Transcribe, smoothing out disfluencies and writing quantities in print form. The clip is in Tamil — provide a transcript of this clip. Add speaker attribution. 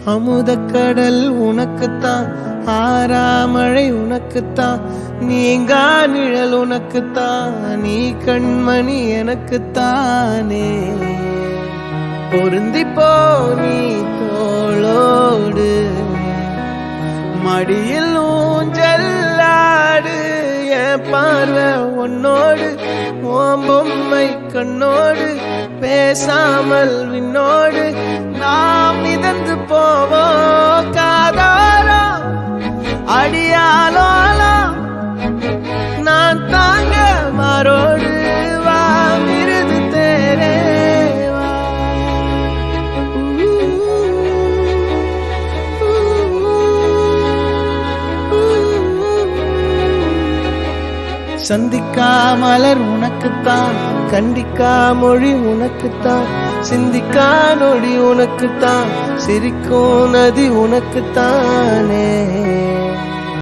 Speaker 1: அமுதக்கடல் உனக்குத்தான், ஆறாமழை உனக்குத்தான், நீங்கா நிழல் உனக்குத்தான், நீ கண்மணி எனக்குத்தானே. பொருந்திப்போ நீ தோளோடு, மடியில் ஊஞ்சல்லாடு, என் பார்வை உன்னோடு, ஓம் பொம்மை கண்ணோடு, பேசாமல் விண்ணோடு நாம் மிதந்து போவோம் காதாரா அடியாலோலா, நான் தாங்க மாறோடு வா மிருது தேரே வா. சந்திக்கா மலர் உனக்குத்தான், கண்டிக்கா மொழி உனக்குத்தான், சிந்திக்கா நொடி உனக்குத்தான், சிரிக்கும் நதி உனக்குத்தானே.